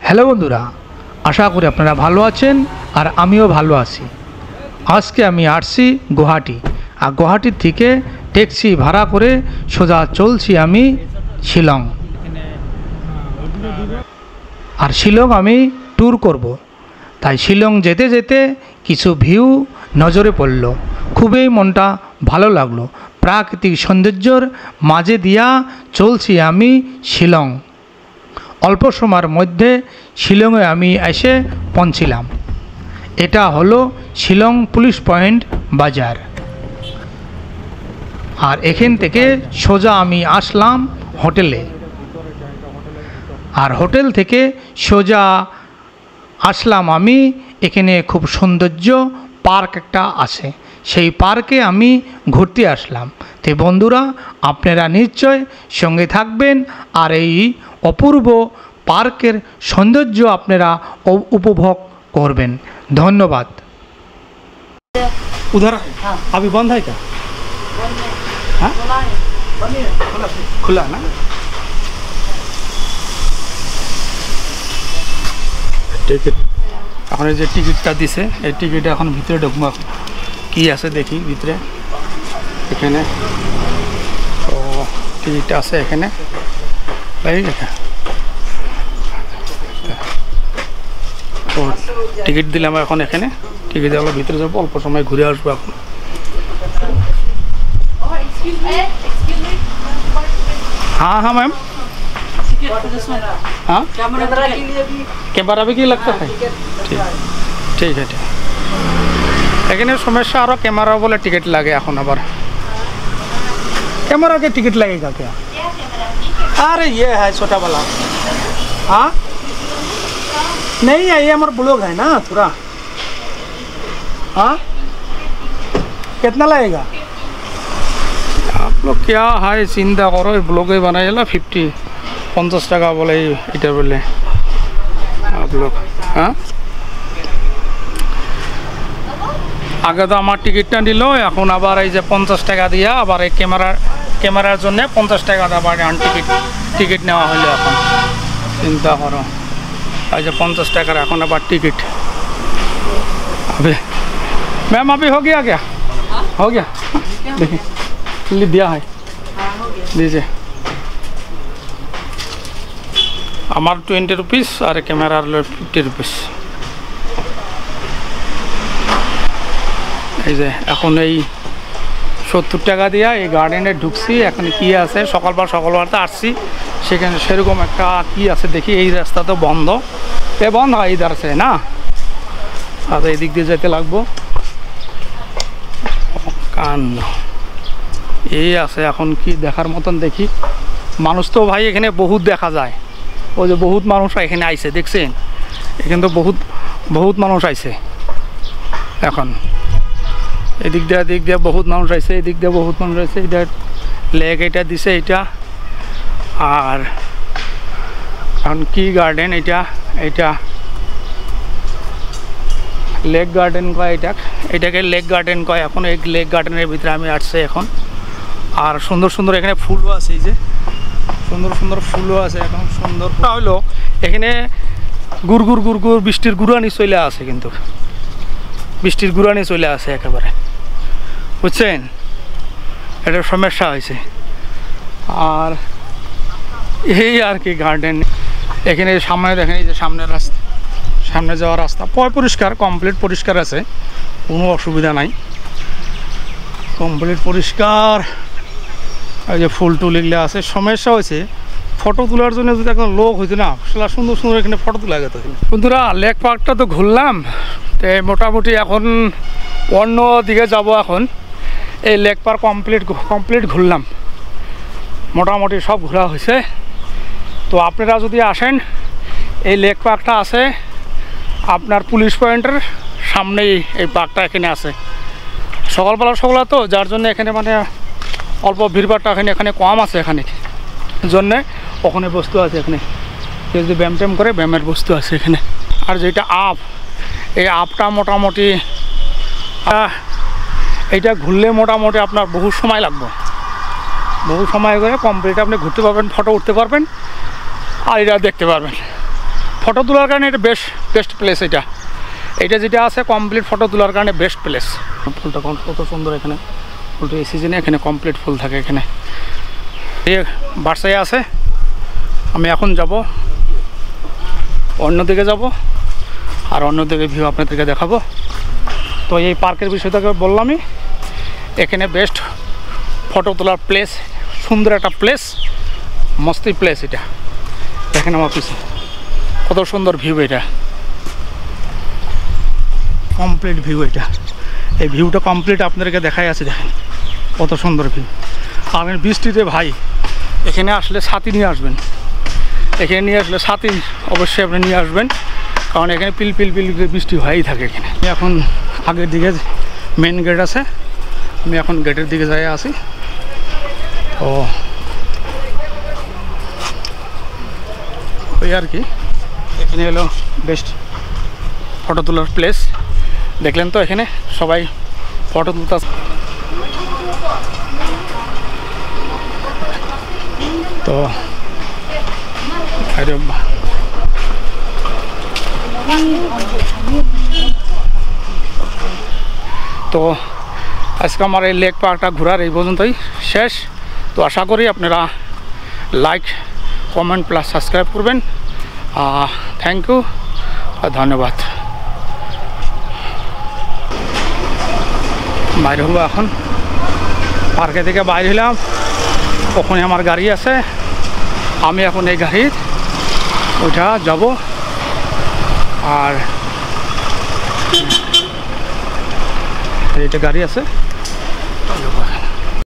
Hello বন্ধুরা, আশা করি আপনারা ভালো আছেন আর আমিও ভালো আছি। আজকে আমি আসছি গুয়াহাটি, আর গুয়াহাটির থেকে ট্যাক্সি ভাড়া করে সোজা চলছি আমি শিলং। আর শিলং আমি ট্যুর করব, তাই শিলং যেতে যেতে কিছু ভিউ নজরে পড়ল, খুবই মনটা ভালো লাগলো। প্রাকৃতিক সৌন্দর্যের মাঝে দিয়া চলছি আমি শিলং। অল্প সময়ের মধ্যে শিলংয়ে আমি এসে পৌঁছিলাম। এটা হলো শিলং পুলিশ পয়েন্ট বাজার। আর এখান থেকে সোজা আমি আসলাম হোটেলে। আর হোটেল থেকে সোজা আসলাম আমি এখানে খুব সৌন্দর্য পার্ক একটা আছে, সেই পার্কে আমি ঘুরতে আসলাম। তো বন্ধুরা, আপনারা নিশ্চয় সঙ্গে থাকবেন আর এই অপূর্ব পার্কের সৌন্দর্য আপনারা উপভোগ করবেন। ধন্যবাদ। उधर अभी बंद है क्या? हाँ? खुला ना? টিকিট এখন যে টিকিটটা দিছে, এই টিকিটে এখন ভিতরে ঢুকবো। কি আছে দেখি ভিতরে। এখানে তো টিকিটটা আছে, এখানে তো টিকিট দিলাম। এখন এখানে টিকিট দিলে ভিতরে যাবো, অল্প সময় ঘুরে আসবো। এখন हाँ हाँ मैम, हाँ कैमरा भी की लगता है? ठीक ठीक है, ठीक। এখানে সমস্যা আরো ক্যামেরা বলে টিকিট লাগে এখন। আবার कैमरा के टिकट लगेगा क्या? अरे ये है छोटा वाला। हाँ नहीं है, ये हमारा ब्लॉग है ना थोड़ा। हाँ कितना लगेगा? आप लोग क्या है चिंता करो, ब्लॉगे बनाए 50 টাকা বলে এটা বলে आप लोग। हाँ আগে তো আমার টিকিটটা নিল, এখন আবার এই যে 50 টাকা দিয়া আবার এই ক্যামেরার জন্য 50 টাকা আবার টিকিট নেওয়া হলো। এখন চিন্তা করো, এই যে 50 টাকার এখন আবার টিকিট। अभी मैम अभी हो गया क्या? हो गया, देखिए लिख दिया है, दीजिए। আমার 20 রুপিস আর ক্যামেরার 50 রুপিস। এই যে এখন এই 70 টাকা দিয়া এই গার্ডেনে ঢুকছি। এখন কি আছে, সকালবেলা আসছি, সেখানে সেরকম একটা কি আছে দেখি। এই রাস্তা তো বন্ধ, বন্ধ হয় ইধার আছে না, আর এই দিক দিয়ে যেতে লাগবো। কান্ড এই আছে এখন কি দেখার মতন দেখি। মানুষ তো ভাই এখানে বহুত দেখা যায়, ওই যে বহুত মানুষ এখানে আইছে, দেখছেন? এখানে তো বহুত মানুষ আইছে। এখন এদিক দিয়ে বহুত মানুষ আইছে, এদিক দিয়ে বহুত মানুষ আইছে। এটা লেক, এটা দিছে এটা। আর এখন কি গার্ডেন এটা লেক গার্ডেন কয়, এটাকে লেক গার্ডেন কয়। এখন এই লেক গার্ডেনের ভিতরে আমি আসছি এখন। আর সুন্দর সুন্দর এখানে ফুলও আছে, এই যে সুন্দর ফুলও আছে। এখন সুন্দর হলো এখানে গুড় বৃষ্টির গুড়ানি চলে আছে, কিন্তু বৃষ্টির গুড়ানি চলে আসে একেবারে, বুঝছেন? এটা সমস্যা হয়েছে। আর এই আর কি গার্ডেন এখানে সামনে দেখেন, এই যে সামনে যাওয়ার রাস্তা পরিষ্কার, কমপ্লিট পরিষ্কার আছে, কোনো অসুবিধা নাই, কমপ্লিট পরিষ্কার। এই যে ফুল টুল এগুলো আছে। সমস্যা হয়েছে ফটো তোলার জন্য, যদি এখন লোক হয়েছে না, সেটা সুন্দর এখানে ফটো তোলা যেত। বন্ধুরা, লেক পার্কটা তো ঘুরলাম, তো মোটামুটি এখন অন্য দিকে যাব। এখন এই লেক পার্ক কমপ্লিট ঘুরলাম, মোটামুটি সব ঘোরা হয়েছে। তো আপনারা যদি আসেন, এই লেক পার্কটা আছে আপনার পুলিশ পয়েন্টের সামনেই। এই পার্কটা এখানে আছে। সকালবেলা তো, যার জন্য এখানে মানে অল্প ভিড়ভাড়টা এখানে কম আছে। এখানে জন্যে ওখানে বস্তু আছে, এখানে যদি ব্যায়াম করে ব্যায়ামের বস্তু আছে এখানে। আর যেটা এই আপটা মোটামুটি এইটা ঘুরলে মোটামুটি আপনার বহু সময় লাগবে, বহু সময় করে কমপ্লিট আপনি ঘুরতে পারবেন, ফটো উঠতে পারবেন, আর এটা দেখতে পারবেন। ফটো তোলার কারণে এটা বেস্ট প্লেস। এটা যেটা আছে কমপ্লিট ফটো তোলার কারণে বেস্ট প্লেস। ফুলটা কত সুন্দর, এখানে ফুলটা এই সিজনে এখানে কমপ্লিট ফুল থাকে। এখানে বার্সায় আছে। আমি এখন যাব অন্যদিকে যাব, আর অন্যদিকে ভিউ আপনাদেরকে দেখাবো। তো এই পার্কের বিষয়টাকে বললামই, এখানে বেস্ট ফটো তোলার প্লেস, সুন্দর একটা প্লেস, মস্তি প্লেস। এটা দেখেন আমার পিছনে কত সুন্দর ভিউ, এটা কমপ্লিট ভিউ। এই ভিউটা কমপ্লিট আপনাদেরকে দেখাই আছে, দেখেন কত সুন্দর ভিউ। আর বৃষ্টিতে ভাই এখানে আসলে ছাতি নিয়ে আসবেন, এখানে নিয়ে আসলে ছাতি অবশ্যই আপনি নিয়ে আসবেন, কারণ এখানে পিল বৃষ্টি হয়েই থাকে এখানে। আমি এখন আগের দিকে মেন গেট আছে, আমি এখন গেটের দিকে যাই আসি। তো ওই আর কি, এখানে হলো বেস্ট ফটো তোলার প্লেস। দেখলেন তো এখানে সবাই ফটো তুলতে। তো আজকে আমার এই লেক পার্কটা ঘোরার এই পর্যন্তই শেষ। তো আশা করি আপনারা লাইক, কমেন্ট প্লাস সাবস্ক্রাইব করবেন। থ্যাংক ইউ, ধন্যবাদ। বাইরে হবো এখন, পার্কে থেকে বাইরে হলাম, ওখানে আমার গাড়ি আছে, আমি এখন এই গাড়ির ওইটা যাব। আর এইটা গাড়ি আছে।